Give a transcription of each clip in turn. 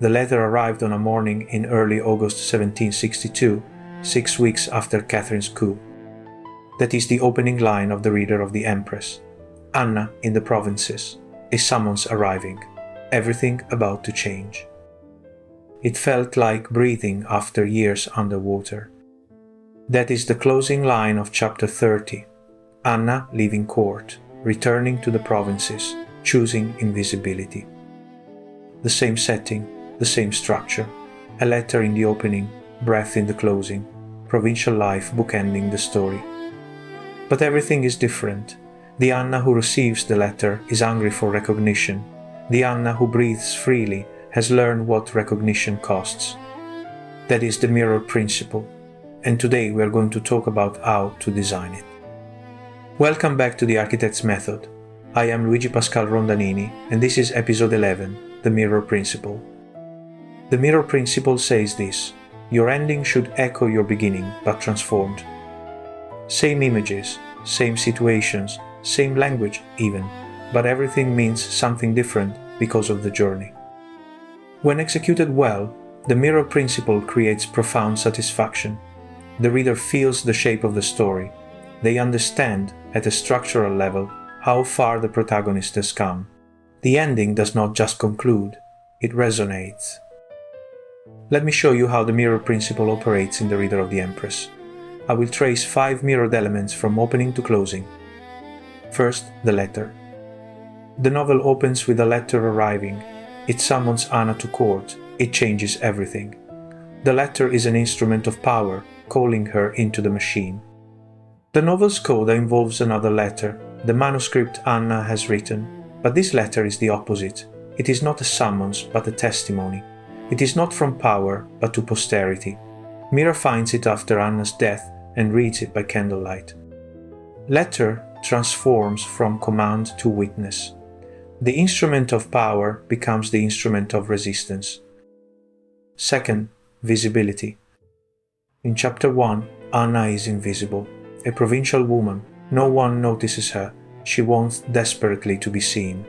The letter arrived on a morning in early August 1762, 6 weeks after Catherine's coup. That is the opening line of the reader of the Empress. Anna in the provinces, a summons arriving, everything about to change. It felt like breathing after years underwater. That is the closing line of chapter 30. Anna leaving court, returning to the provinces, choosing invisibility. The same setting, the same structure, a letter in the opening, breath in the closing, provincial life bookending the story. But everything is different. The Anna who receives the letter is hungry for recognition. The Anna who breathes freely has learned what recognition costs. That is the mirror principle, and today we are going to talk about how to design it. Welcome back to the Architect's Method. I am Luigi Pascal Rondanini, and this is episode 11, the mirror principle. The mirror principle says this: your ending should echo your beginning, but transformed. Same images, same situations, same language even, but everything means something different because of the journey. When executed well, the mirror principle creates profound satisfaction. The reader feels the shape of the story. They understand, at a structural level, how far the protagonist has come. The ending does not just conclude, it resonates. Let me show you how the mirror principle operates in the reader of the Empress. I will trace 5 mirrored elements from opening to closing. First, the letter. The novel opens with a letter arriving. It summons Anna to court. It changes everything. The letter is an instrument of power, calling her into the machine. The novel's coda involves another letter, the manuscript Anna has written, but this letter is the opposite. It is not a summons, but a testimony. It is not from power, but to posterity. Mira finds it after Anna's death and reads it by candlelight. Letter transforms from command to witness. The instrument of power becomes the instrument of resistance. Second, visibility. In chapter 1, Anna is invisible. A provincial woman, no one notices her. She wants desperately to be seen.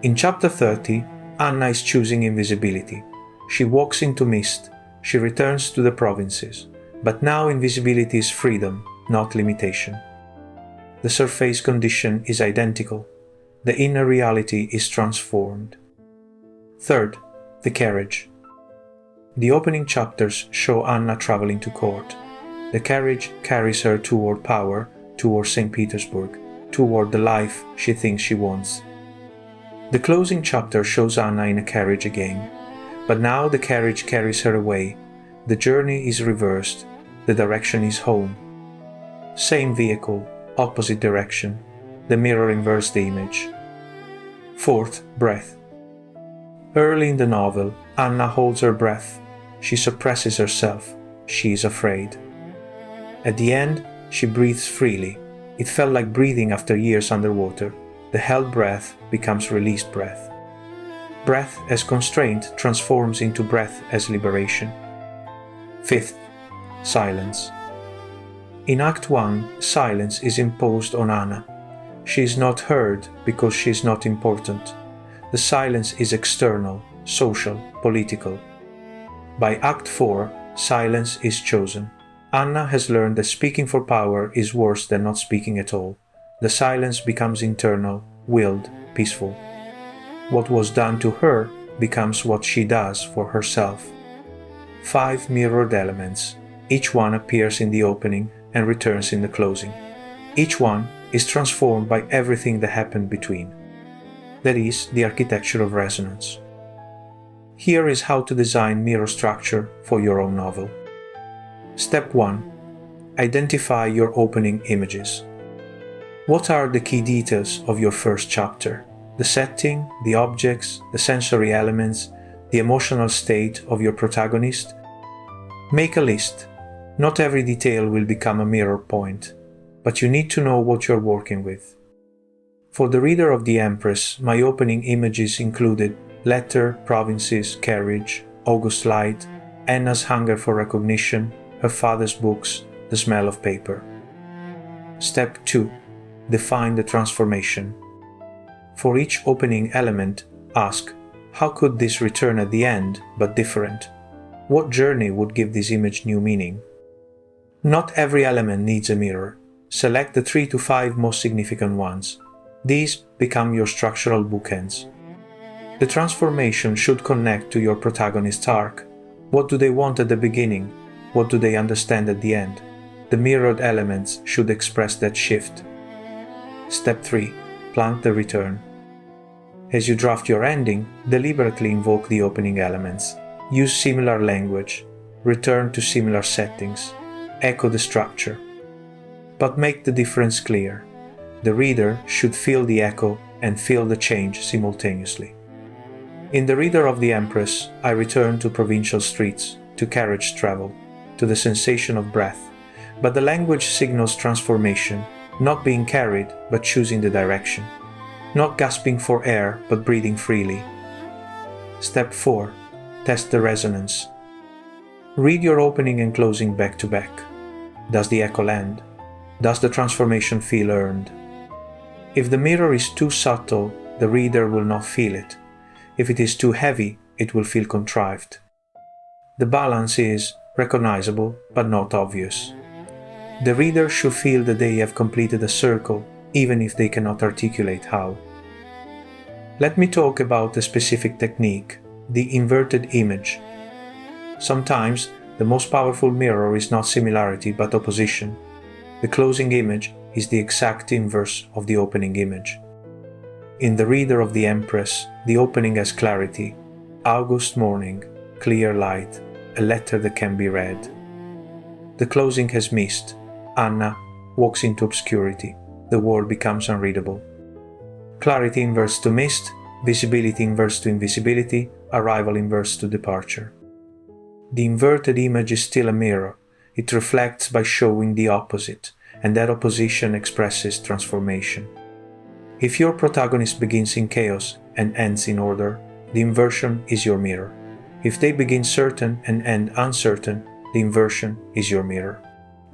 In chapter 30, Anna is choosing invisibility. She walks into mist. She returns to the provinces. But now invisibility is freedom, not limitation. The surface condition is identical. The inner reality is transformed. Third, the carriage. The opening chapters show Anna traveling to court. The carriage carries her toward power, toward St. Petersburg, toward the life she thinks she wants. The closing chapter shows Anna in a carriage again, but now the carriage carries her away. The journey is reversed. The direction is home. Same vehicle, opposite direction. The mirror inverts the image. Fourth, breath. Early in the novel, Anna holds her breath. She suppresses herself. She is afraid. At the end, she breathes freely. It felt like breathing after years underwater. The held breath becomes released breath. Breath as constraint transforms into breath as liberation. Fifth, silence. In Act 1, silence is imposed on Anna. She is not heard because she is not important. The silence is external, social, political. By Act 4, silence is chosen. Anna has learned that speaking for power is worse than not speaking at all. The silence becomes internal, willed, peaceful. What was done to her becomes what she does for herself. 5 mirrored elements. Each one appears in the opening and returns in the closing. Each one is transformed by everything that happened between. That is the architecture of resonance. Here is how to design mirror structure for your own novel. Step 1. Identify your opening images. What are the key details of your first chapter? The setting, the objects, the sensory elements, the emotional state of your protagonist? Make a list. Not every detail will become a mirror point, but you need to know what you're working with. For the reader of the Empress, my opening images included letter, provinces, carriage, August light, Anna's hunger for recognition, her father's books, the smell of paper. Step 2. Define the transformation. For each opening element, ask, How could this return at the end, but different? What journey would give this image new meaning? Not every element needs a mirror. Select the 3 to 5 most significant ones. These become your structural bookends. The transformation should connect to your protagonist's arc. What do they want at the beginning? What do they understand at the end? The mirrored elements should express that shift. Step 3. Plant the return. As you draft your ending, deliberately invoke the opening elements. Use similar language. Return to similar settings. Echo the structure. But make the difference clear. The reader should feel the echo and feel the change simultaneously. In The Reader of the Empress, I return to provincial streets, to carriage travel, to the sensation of breath, but the language signals transformation, not being carried but choosing the direction, not gasping for air but breathing freely. Step 4. Test the resonance. Read your opening and closing back to back. Does the echo land? Does the transformation feel earned? If the mirror is too subtle, the reader will not feel it. If it is too heavy, it will feel contrived. The balance is recognizable but not obvious. The reader should feel that they have completed a circle, even if they cannot articulate how. Let me talk about a specific technique, the inverted image. Sometimes, the most powerful mirror is not similarity but opposition. The closing image is the exact inverse of the opening image. In The Reader of the Empress, the opening has clarity, August morning, clear light, a letter that can be read. The closing has mist, Anna walks into obscurity, the world becomes unreadable. Clarity inverts to mist, visibility inverts to invisibility, arrival inverts to departure. The inverted image is still a mirror. It reflects by showing the opposite, and that opposition expresses transformation. If your protagonist begins in chaos and ends in order, the inversion is your mirror. If they begin certain and end uncertain, the inversion is your mirror.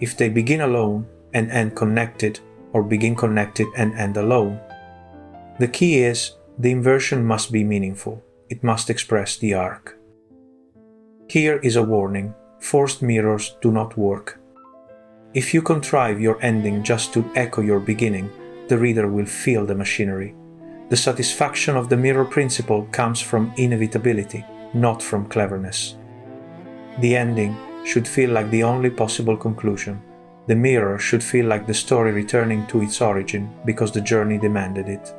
If they begin alone and end connected, or begin connected and end alone, the key is the inversion must be meaningful. It must express the arc. Here is a warning. Forced mirrors do not work. If you contrive your ending just to echo your beginning, the reader will feel the machinery. The satisfaction of the mirror principle comes from inevitability, not from cleverness. The ending should feel like the only possible conclusion. The mirror should feel like the story returning to its origin because the journey demanded it.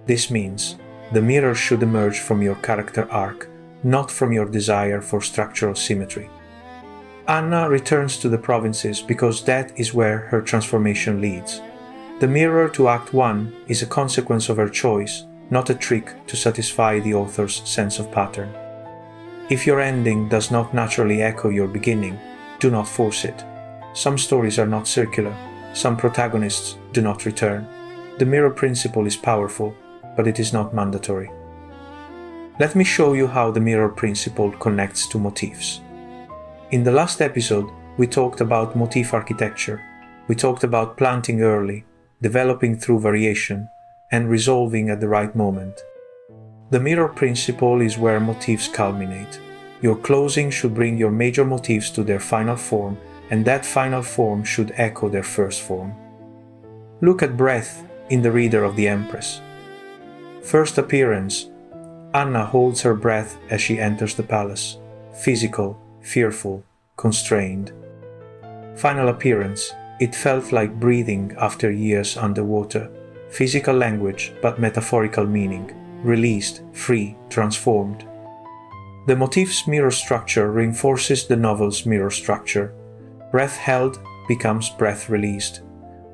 This means the mirror should emerge from your character arc, not from your desire for structural symmetry. Anna returns to the provinces because that is where her transformation leads. The mirror to Act 1 is a consequence of her choice, not a trick to satisfy the author's sense of pattern. If your ending does not naturally echo your beginning, do not force it. Some stories are not circular, some protagonists do not return. The mirror principle is powerful, but it is not mandatory. Let me show you how the mirror principle connects to motifs. In the last episode, we talked about motif architecture. We talked about planting early, developing through variation, and resolving at the right moment. The mirror principle is where motifs culminate. Your closing should bring your major motifs to their final form, and that final form should echo their first form. Look at breath in The Reader of the Empress. First appearance. Anna holds her breath as she enters the palace, physical, fearful, constrained. Final appearance. It felt like breathing after years underwater. Physical language, but metaphorical meaning. Released, free, transformed. The motif's mirror structure reinforces the novel's mirror structure. Breath held becomes breath released.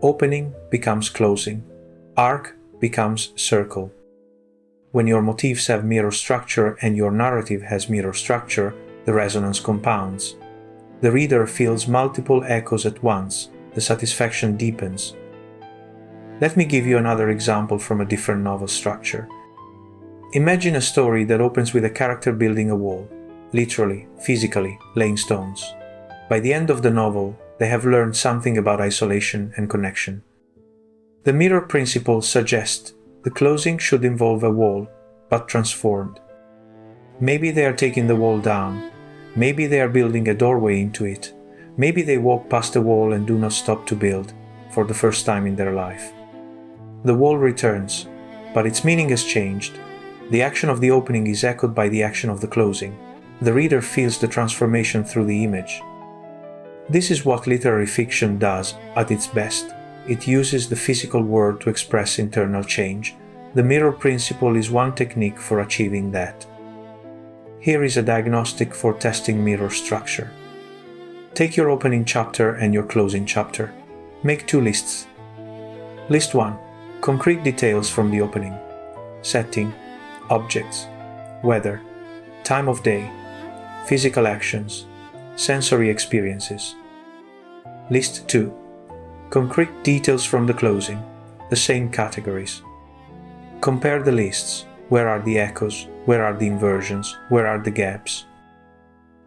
Opening becomes closing. Arc becomes circle. When your motifs have mirror structure and your narrative has mirror structure, the resonance compounds. The reader feels multiple echoes at once. The satisfaction deepens. Let me give you another example from a different novel structure. Imagine a story that opens with a character building a wall, literally, physically, laying stones. By the end of the novel, they have learned something about isolation and connection. The mirror principle suggests the closing should involve a wall, but transformed. Maybe they are taking the wall down. Maybe they are building a doorway into it. Maybe they walk past the wall and do not stop to build, for the first time in their life. The wall returns, but its meaning has changed. The action of the opening is echoed by the action of the closing. The reader feels the transformation through the image. This is what literary fiction does at its best. It uses the physical world to express internal change. The mirror principle is one technique for achieving that. Here is a diagnostic for testing mirror structure. Take your opening chapter and your closing chapter. Make 2 lists. List 1. Concrete details from the opening. Setting, objects, weather, time of day, physical actions, sensory experiences. List 2. Concrete details from the closing, the same categories. Compare the lists. Where are the echoes? Where are the inversions? Where are the gaps?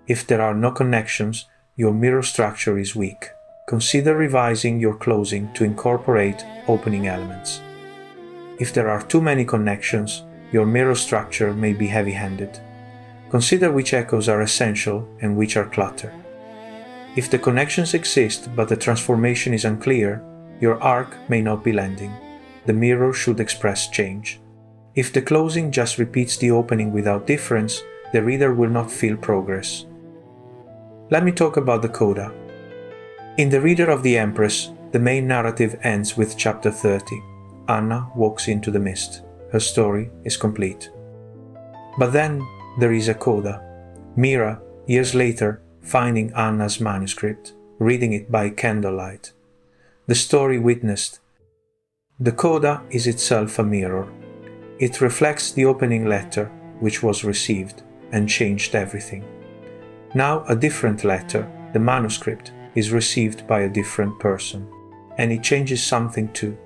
If there are no connections, your mirror structure is weak. Consider revising your closing to incorporate opening elements. If there are too many connections, your mirror structure may be heavy-handed. Consider which echoes are essential and which are clutter. If the connections exist but the transformation is unclear, your arc may not be landing. The mirror should express change. If the closing just repeats the opening without difference, the reader will not feel progress. Let me talk about the coda. In The Reader of the Empress, the main narrative ends with chapter 30. Anna walks into the mist. Her story is complete. But then there is a coda. Mira, years later, finding Anna's manuscript, reading it by candlelight. The story witnessed. The coda is itself a mirror. It reflects the opening letter, which was received, and changed everything. Now a different letter, the manuscript, is received by a different person, and it changes something too.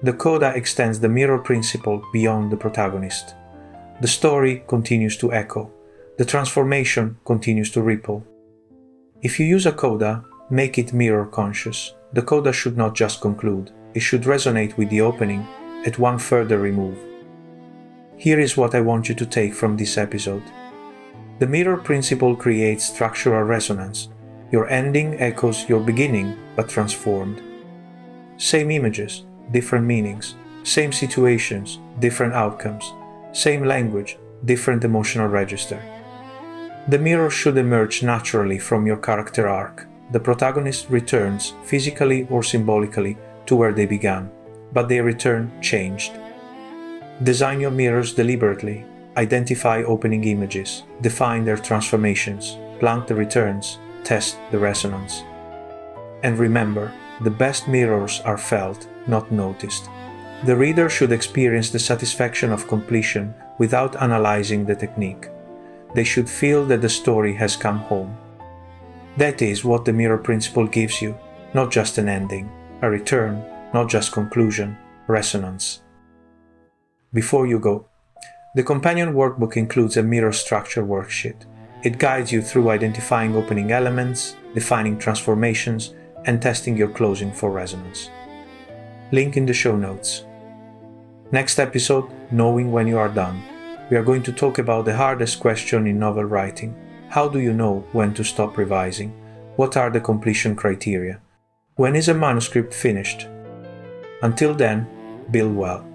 The coda extends the mirror principle beyond the protagonist. The story continues to echo. The transformation continues to ripple. If you use a coda, make it mirror conscious. The coda should not just conclude, it should resonate with the opening at one further remove. Here is what I want you to take from this episode. The mirror principle creates structural resonance. Your ending echoes your beginning, but transformed. Same images, different meanings. Same situations, different outcomes. Same language, different emotional register. The mirror should emerge naturally from your character arc. The protagonist returns, physically or symbolically, to where they began, but they return changed. Design your mirrors deliberately. Identify opening images, define their transformations, plant the returns, test the resonance. And remember, the best mirrors are felt, not noticed. The reader should experience the satisfaction of completion without analyzing the technique. They should feel that the story has come home. That is what the mirror principle gives you, not just an ending, a return, not just conclusion, resonance. Before you go, the companion workbook includes a mirror structure worksheet. It guides you through identifying opening elements, defining transformations, and testing your closing for resonance. Link in the show notes. Next episode, Knowing When You Are Done. We are going to talk about the hardest question in novel writing. How do you know when to stop revising? What are the completion criteria? When is a manuscript finished? Until then, build well.